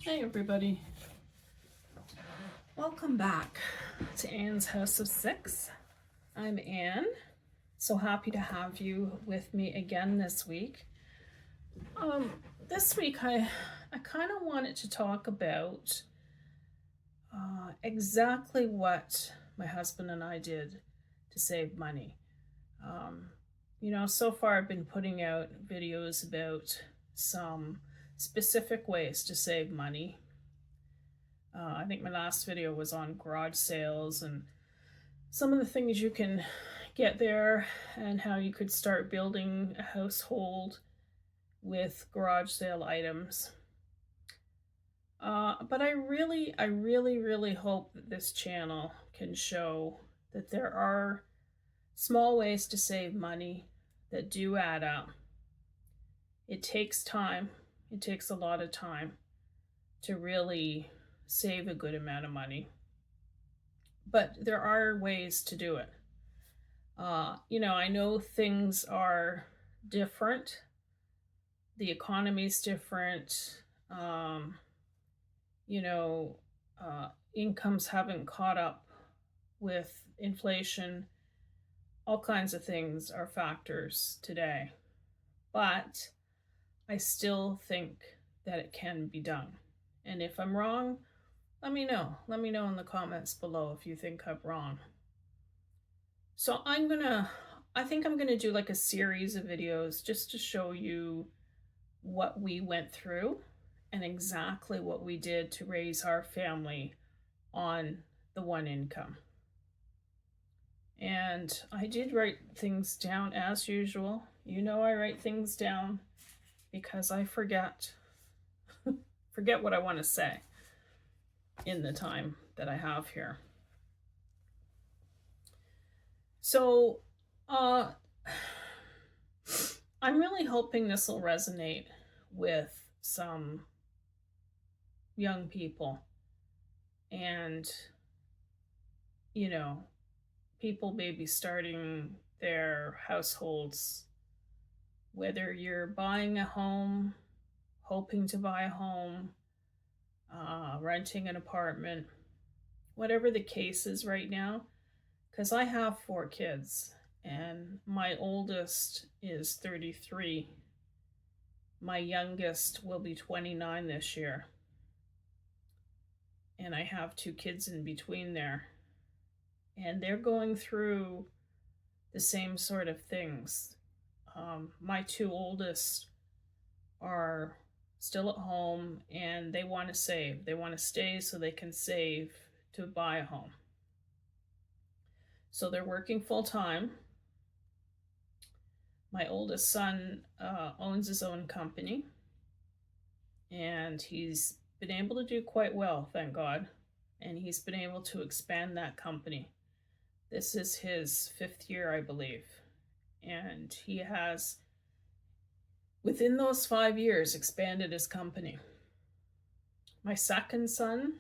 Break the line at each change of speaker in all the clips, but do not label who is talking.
Hey everybody, welcome back to Anne's House of Six. I'm Anne, so happy to have you with me again this week. This week I kind of wanted to talk about exactly what my husband and I did to save money. Um, so far I've been putting out videos about some specific ways to save money. I think my last video was on garage sales and some of the things you can get there and how you could start building a household with garage sale items. But I really hope that this channel can show that there are small ways to save money that do add up. It takes time. It takes a lot of time to really save a good amount of money. But there are ways to do it. I know things are different. The economy's different. You know, Incomes haven't caught up with inflation. All kinds of things are factors today. But I still think that it can be done. And if I'm wrong, let me know. Let me know in the comments below if you think I'm wrong. So I think I'm gonna do like a series of videos just to show you what we went through and exactly what we did to raise our family on the one income. And I did write things down as usual. I write things down because I forget what I want to say in the time that I have here. So, I'm really hoping this will resonate with some young people and, people maybe starting their households, whether you're buying a home, hoping to buy a home, renting an apartment, whatever the case is right now, because I have 4 kids and my oldest is 33. My youngest will be 29 this year. And I have 2 kids in between there. And they're going through the same sort of things. My 2 oldest are still at home and they want to save. They want to stay so they can save to buy a home. So they're working full time. My oldest son owns his own company and he's been able to do quite well, thank God. And he's been able to expand that company. This is his 5th year, I believe. And he has, within those 5 years, expanded his company. My second son,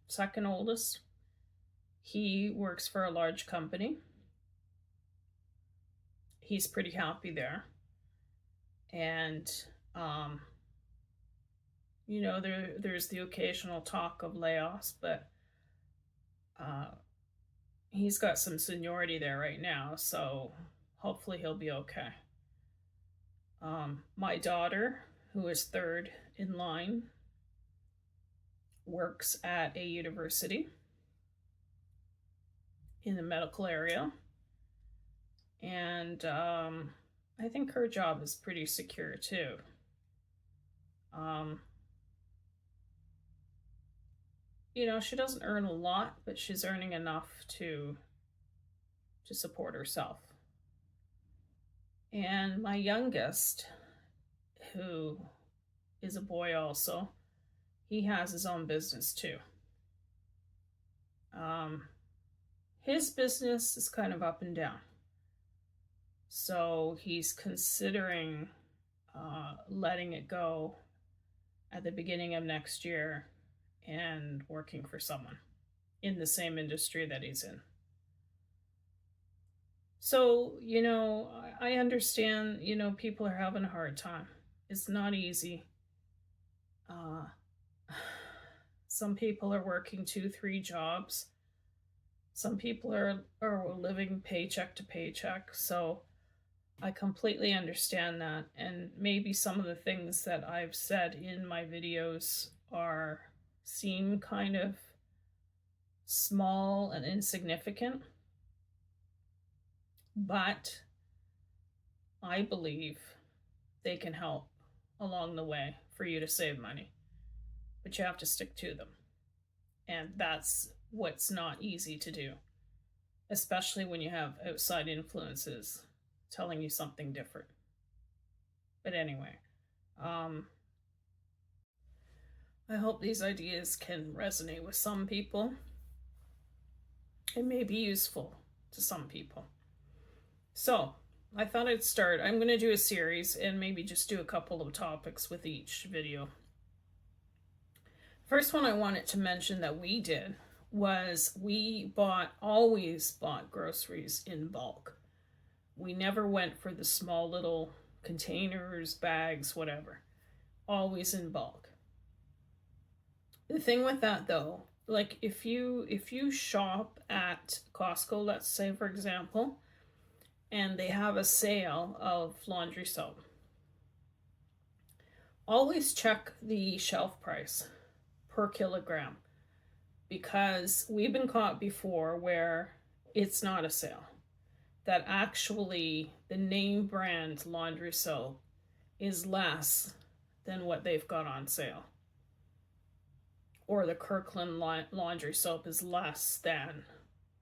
second oldest, he works for a large company. He's pretty happy there. And, there's the occasional talk of layoffs, but he's got some seniority there right now, so hopefully he'll be okay. My daughter, who is 3rd in line, works at a university in the medical area. And I think her job is pretty secure too. She doesn't earn a lot, but she's earning enough to support herself. And my youngest, who is a boy also, he has his own business too. His business is kind of up and down. So he's considering letting it go at the beginning of next year and working for someone in the same industry that he's in. So, I understand, people are having a hard time. It's not easy. Some people are working 2, 3 jobs. Some people are living paycheck to paycheck. So I completely understand that. And maybe some of the things that I've said in my videos are seem kind of small and insignificant, but I believe they can help along the way for you to save money. But you have to stick to them. And that's what's not easy to do, especially when you have outside influences telling you something different. But anyway, um, I hope these ideas can resonate with some people. It may be useful to some people. So, I thought I'd start. I'm going to do a series and maybe just do a couple of topics with each video. First one I wanted to mention that we did was we always bought groceries in bulk. We never went for the small little containers, bags, whatever. Always in bulk. The thing with that though, like if you shop at Costco, let's say for example, and they have a sale of laundry soap, always check the shelf price per kilogram, because we've been caught before where it's not a sale, that actually the name brand laundry soap is less than what they've got on sale, or the Kirkland laundry soap is less than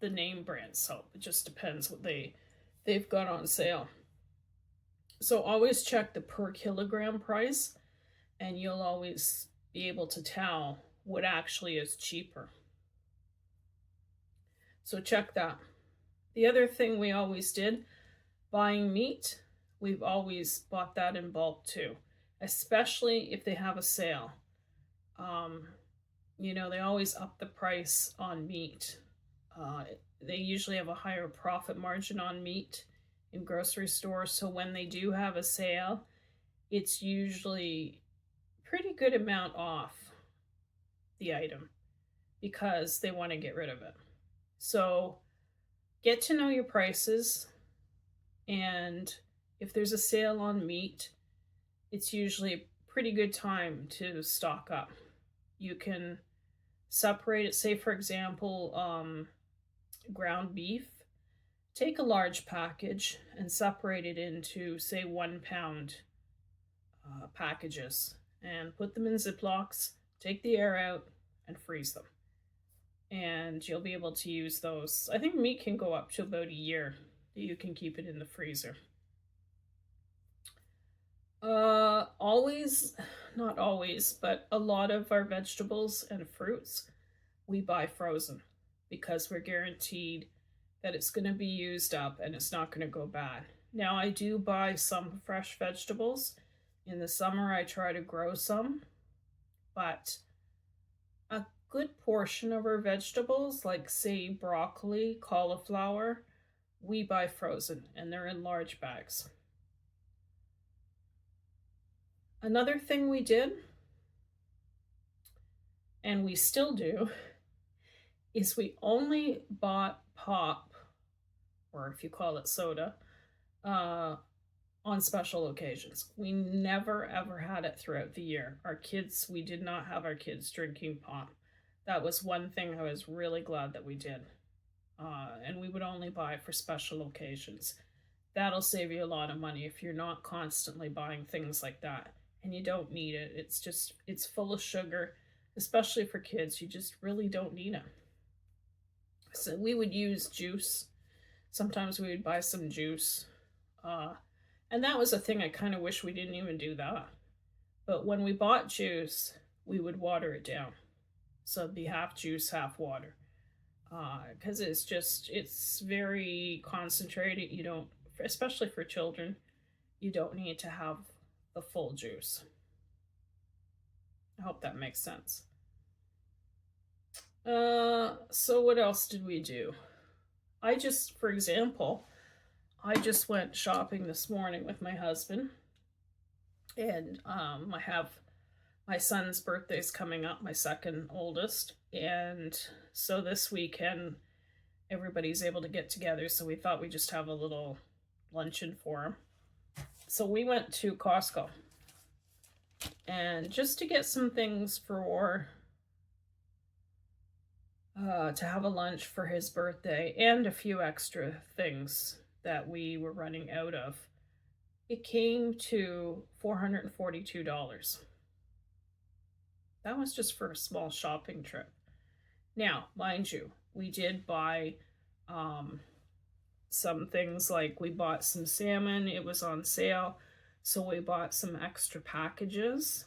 the name brand soap. It just depends what they've got on sale. So always check the per kilogram price, and you'll always be able to tell what actually is cheaper. So check that. The other thing we always did, buying meat, we've always bought that in bulk too, especially if they have a sale. They always up the price on meat. They usually have a higher profit margin on meat in grocery stores. So when they do have a sale, it's usually pretty good amount off the item because they want to get rid of it. So get to know your prices, and if there's a sale on meat, it's usually a pretty good time to stock up. You can separate it, say for example, ground beef. Take a large package and separate it into, say, 1 pound packages and put them in Ziplocs, take the air out, and freeze them. And you'll be able to use those. I think meat can go up to about a year that you can keep it in the freezer. Not always, but a lot of our vegetables and fruits we buy frozen because we're guaranteed that it's going to be used up and it's not going to go bad. Now, I do buy some fresh vegetables. In the summer, I try to grow some, but a good portion of our vegetables, like say broccoli, cauliflower, we buy frozen and they're in large bags. Another thing we did, and we still do, is we only bought pop, or if you call it soda, on special occasions. We never ever had it throughout the year. We did not have our kids drinking pop. That was one thing I was really glad that we did. And we would only buy for special occasions. That'll save you a lot of money if you're not constantly buying things like that. And you don't need it. It's full of sugar, especially for kids. You just really don't need it. So we would use juice. Sometimes we would buy some juice. And that was a thing I kind of wish we didn't even do that. But when we bought juice, we would water it down. So it'd be half juice, half water. Because it's very concentrated. You don't, especially for children, you don't need to have the full juice. I hope that makes sense. So what else did we do? For example, I just went shopping this morning with my husband, and I have My son's birthday's coming up, my second oldest, and so this weekend everybody's able to get together, so we thought we'd just have a little luncheon for him. So we went to Costco, and just to get some things for to have a lunch for his birthday and a few extra things that we were running out of, it came to $442. That was just for a small shopping trip. Now, mind you, we did buy some things, like we bought some salmon, it was on sale, so we bought some extra packages.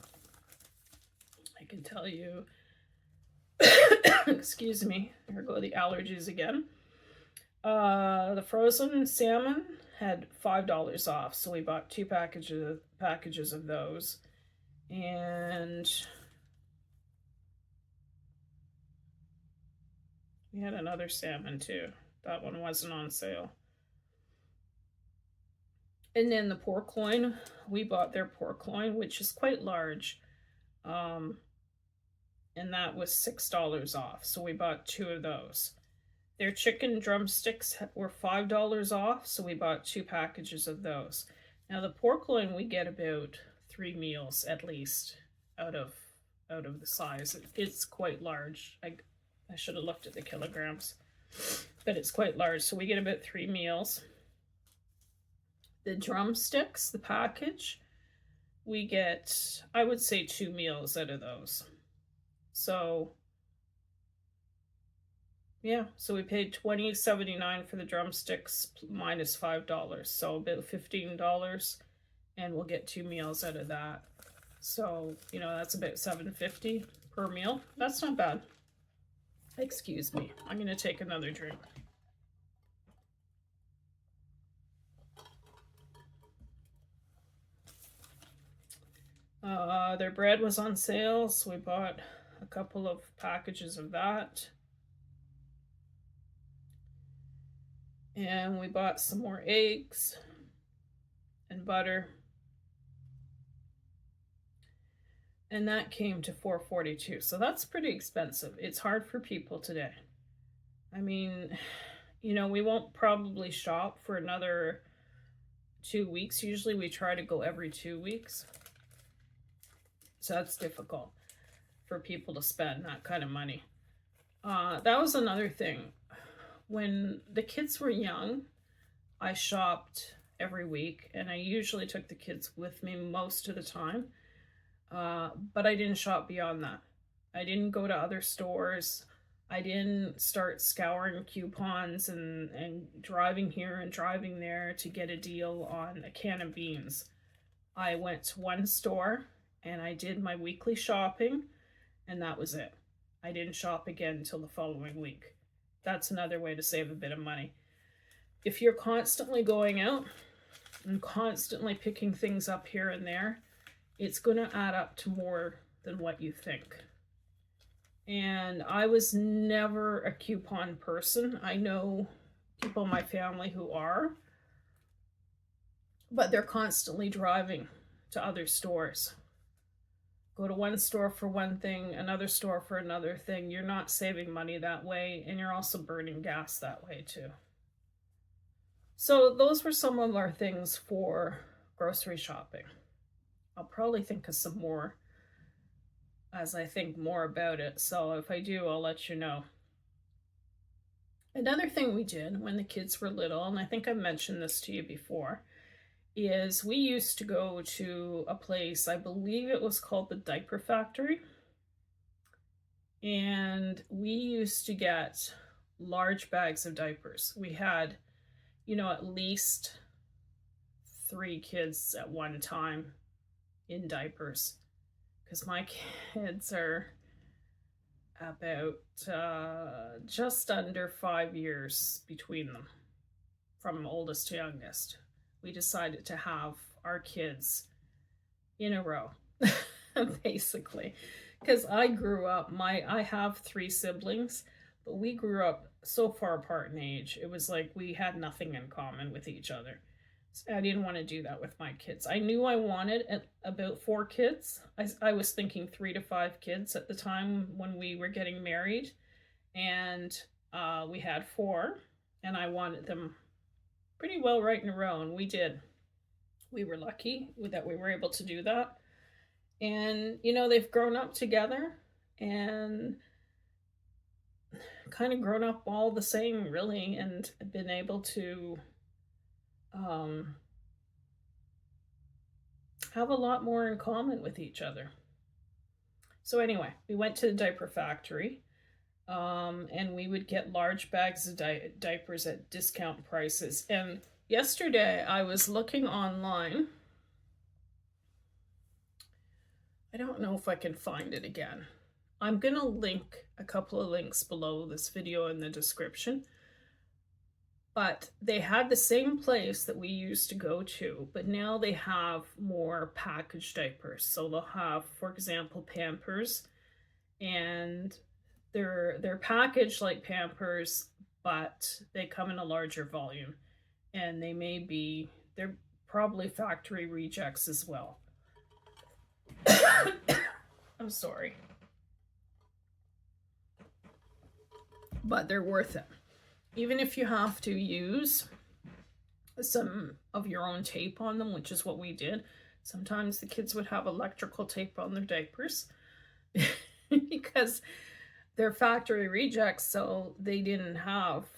I can tell you, excuse me, here go the allergies again. The frozen salmon had $5 off, so we bought two packages of those. And we had another salmon too. That one wasn't on sale. And then the pork loin, we bought their pork loin, which is quite large. And that was $6 off, so we bought two of those. Their chicken drumsticks were $5 off, so we bought two packages of those. Now the pork loin, we get about 3 meals at least out of the size. It's quite large. I should have looked at the kilograms, but it's quite large, so we get about 3 meals. The drumsticks, the package, we get, I would say, 2 meals out of those. So yeah, so we paid $20.79 for the drumsticks minus $5, so about $15, and we'll get 2 meals out of that. So, that's about $7.50 per meal. That's not bad. Excuse me, I'm gonna take another drink. Their bread was on sale, so we bought a couple of packages of that. And we bought some more eggs and butter. And that came to $4.42. So that's pretty expensive. It's hard for people today. I mean, we won't probably shop for another 2 weeks. Usually we try to go every 2 weeks. So that's difficult for people to spend that kind of money. That was another thing. When the kids were young, I shopped every week, and I usually took the kids with me most of the time. But I didn't shop beyond that. I didn't go to other stores. I didn't start scouring coupons and driving here and driving there to get a deal on a can of beans. I went to one store and I did my weekly shopping, and that was it. I didn't shop again until the following week. That's another way to save a bit of money. If you're constantly going out and constantly picking things up here and there, it's going to add up to more than what you think. And I was never a coupon person. I know people in my family who are, but they're constantly driving to other stores. Go to one store for one thing, another store for another thing. You're not saving money that way, and you're also burning gas that way too. So those were some of our things for grocery shopping. I'll probably think of some more as I think more about it. So if I do, I'll let you know. Another thing we did when the kids were little, and I think I mentioned this to you before, is we used to go to a place, I believe it was called the Diaper Factory. And we used to get large bags of diapers. We had, at least 3 kids at one time in diapers, because my kids are about just under 5 years between them, from oldest to youngest. We decided to have our kids in a row, basically, because I grew up, I have 3 siblings, but we grew up so far apart in age. It was like we had nothing in common with each other. I didn't want to do that with my kids. I knew I wanted about 4 kids. I was thinking 3 to 5 kids at the time when we were getting married, and we had 4, and I wanted them pretty well right in a row, and we did. We were lucky that we were able to do that. And, they've grown up together and kind of grown up all the same, really, and been able to um, have a lot more in common with each other. So, anyway, we went to the diaper factory. And we would get large bags of diapers at discount prices. And yesterday I was looking online. I don't know if I can find it again. I'm going to link a couple of links below this video in the description. But they had the same place that we used to go to, but now they have more packaged diapers. So they'll have, for example, Pampers, and they're packaged like Pampers, but they come in a larger volume, and they're probably factory rejects as well. I'm sorry, but they're worth it. Even if you have to use some of your own tape on them, which is what we did. Sometimes the kids would have electrical tape on their diapers because they're factory rejects, so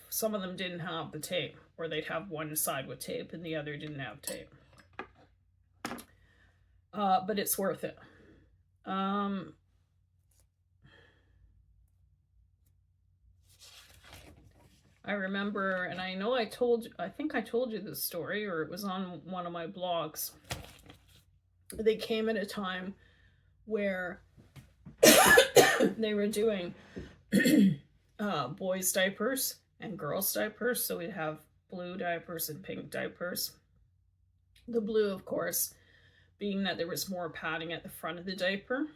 some of them didn't have the tape, or they'd have one side with tape and the other didn't have tape. But it's worth it. I remember, and I know I think I told you this story, or it was on one of my blogs. They came at a time where they were doing boys' diapers and girls' diapers. So we'd have blue diapers and pink diapers. The blue, of course, being that there was more padding at the front of the diaper,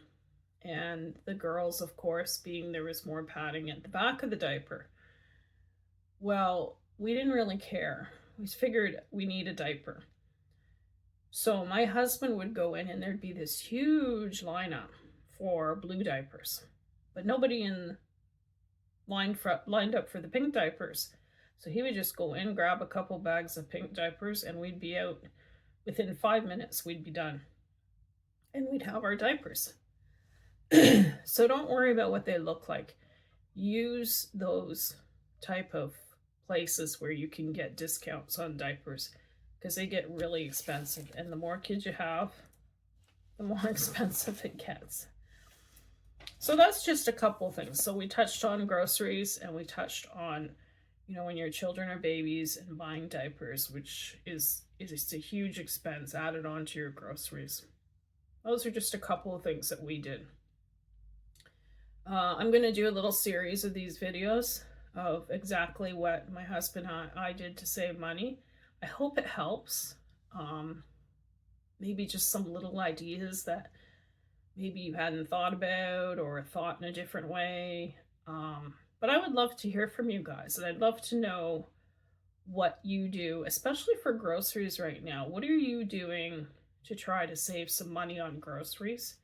and the girls, of course, being there was more padding at the back of the diaper. Well, we didn't really care. We figured we need a diaper. So my husband would go in, and there'd be this huge lineup for blue diapers, but nobody lined up for the pink diapers. So he would just go in, grab a couple bags of pink diapers, and we'd be out within 5 minutes. We'd be done, and we'd have our diapers. So don't worry about what they look like. Use those type of places where you can get discounts on diapers, because they get really expensive, and the more kids you have, the more expensive it gets. So that's just a couple things. So we touched on groceries, and we touched on, when your children are babies and buying diapers, which is a huge expense added on to your groceries. Those are just a couple of things that we did. I'm going to do a little series of these videos of exactly what my husband and I did to save money. I hope it helps. Maybe just some little ideas that maybe you hadn't thought about, or thought in a different way. But I would love to hear from you guys, and I'd love to know what you do, especially for groceries right now. What are you doing to try to save some money on groceries?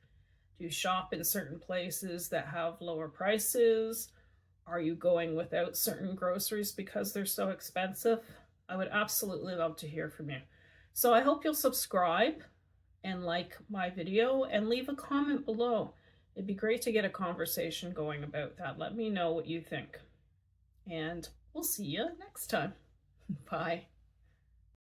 Do you shop in certain places that have lower prices? Are you going without certain groceries because they're so expensive? I would absolutely love to hear from you. So I hope you'll subscribe and like my video, and leave a comment below. It'd be great to get a conversation going about that. Let me know what you think. And we'll see you next time. Bye.